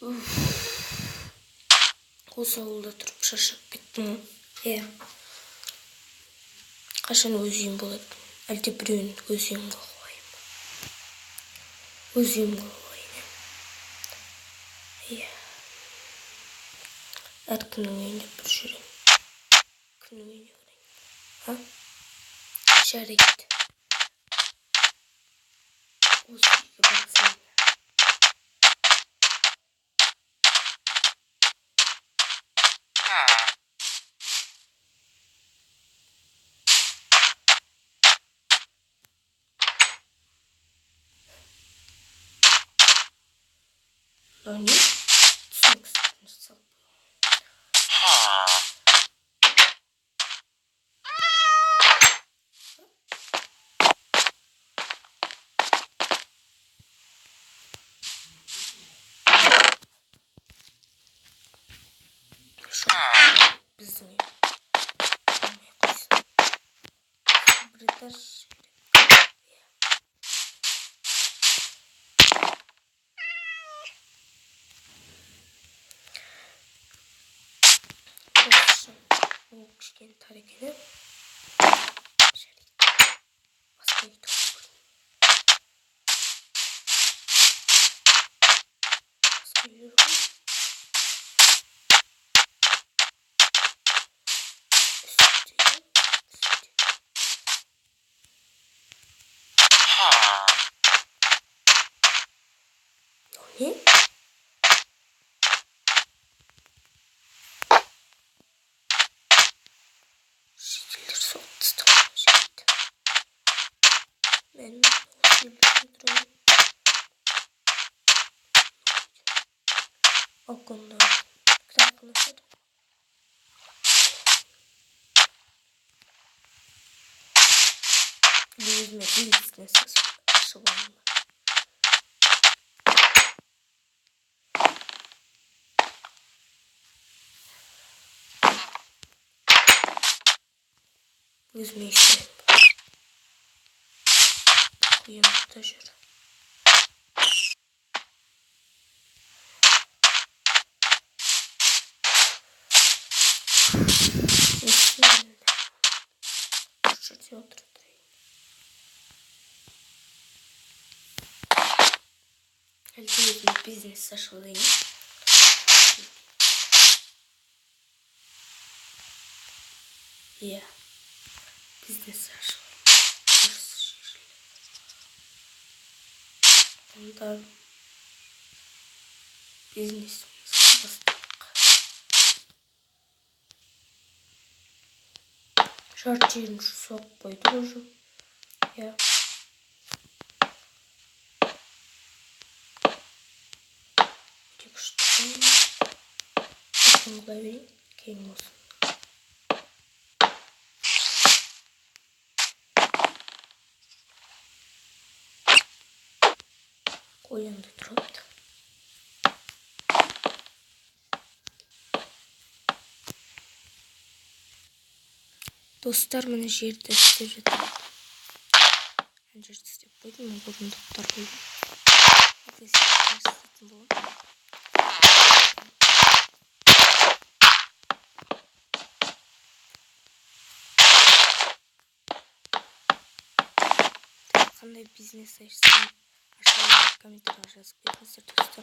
Осы ауылда тұрып шаршап кеттім. Қашан өз үйім болады? Әлде біреуін өз үйімге қояйын. Өз үйімге қояйын. Әркімнің үйінде бір жүремін. Кімнің үйіне барайын? Жарайды. Осы үйге барсам. Не? Түсініксіз салып. Біздің үй. Бір этаж. Ол кішкене тар екен. Жарайды. Басқа үй тұрып көрейін. Басқа үйлер ғой. Не? Шетелдер соғып тастаған жерді. Мен осы үйлерде тұрамын. Балконда кітапхана ашады. Өзіме бизнес ашып аламын. Өзіме еще қиянатта жүр. Осы жерде отырып тұрайын. Әлде өзіме бизнес ашып алайын. Бизнес ашып онда бизнесімізді бастадық. Жарты жерін соғып қойды уже. Өте күшті. Осыны қыла берейін. Кейін осы. Қоянды тұрады. Достар, міне жерді істеп жатыр. Жерді істеп қойдым, орындықтар қойдым. Қандай бизнес ашсам, комментарийға жазып кетіңіздер, достар.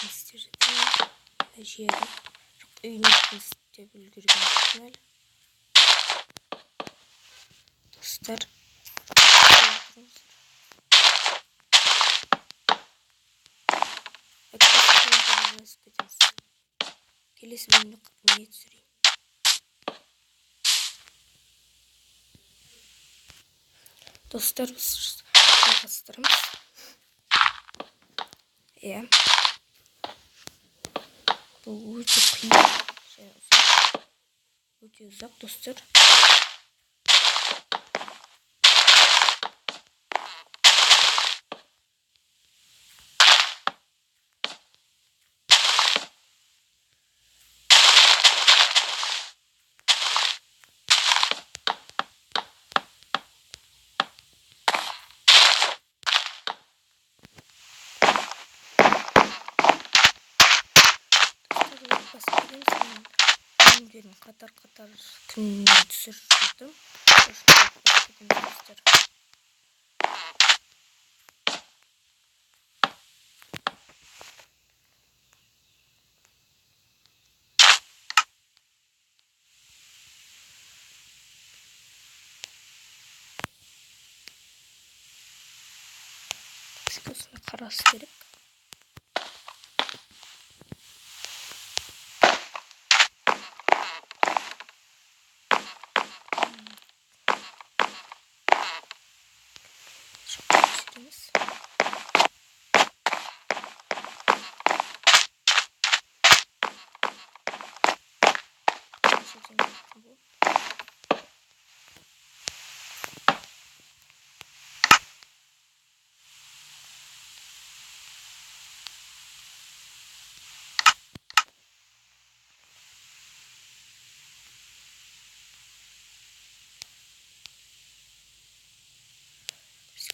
Істеп жатырмын. Жері үйін істеп үлгерген әлі. Достар, келесі бөлімде не түсірейін. Достар, біз жалғастырамыз. Бұл өте қиын. Өте ұзақ, достар. күндерін қатар күніне түсіріп жүрдім. Достар. Осыны қарасы керек.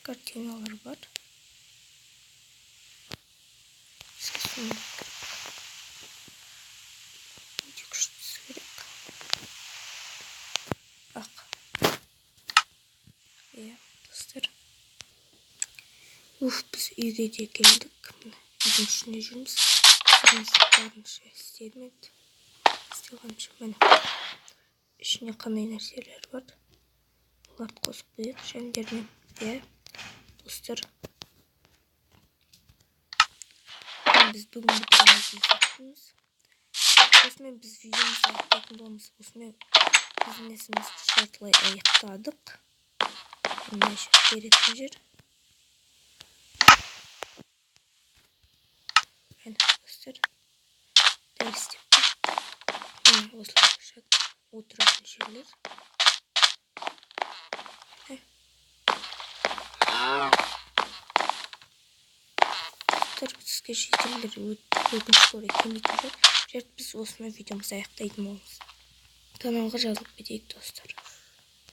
Картиналар бар. Күштісі керек. Ақ. Достар. Біз үйге де келдік. Үйдің ішінде жүрміз. Барынша істелмеді. Істелғанша міне. Ішіне қандай нәрселер бар. Оларды қосып қойып жәндермен. Достар. Біз бүгін бітіреміз. Осымен біз видеомызды аяқтайтын боламыз. Осымен бизнесімізді жартылай аяқтадық. Мына беретін жер. Достар. Дәл істепті. Осылайша отыратын жерлер. Сізге жетелер өкінішке орай келмейтін шығар. Біз осыны видеомызды аяқтайтын боламыз. Каналға жазылып кетейік достар.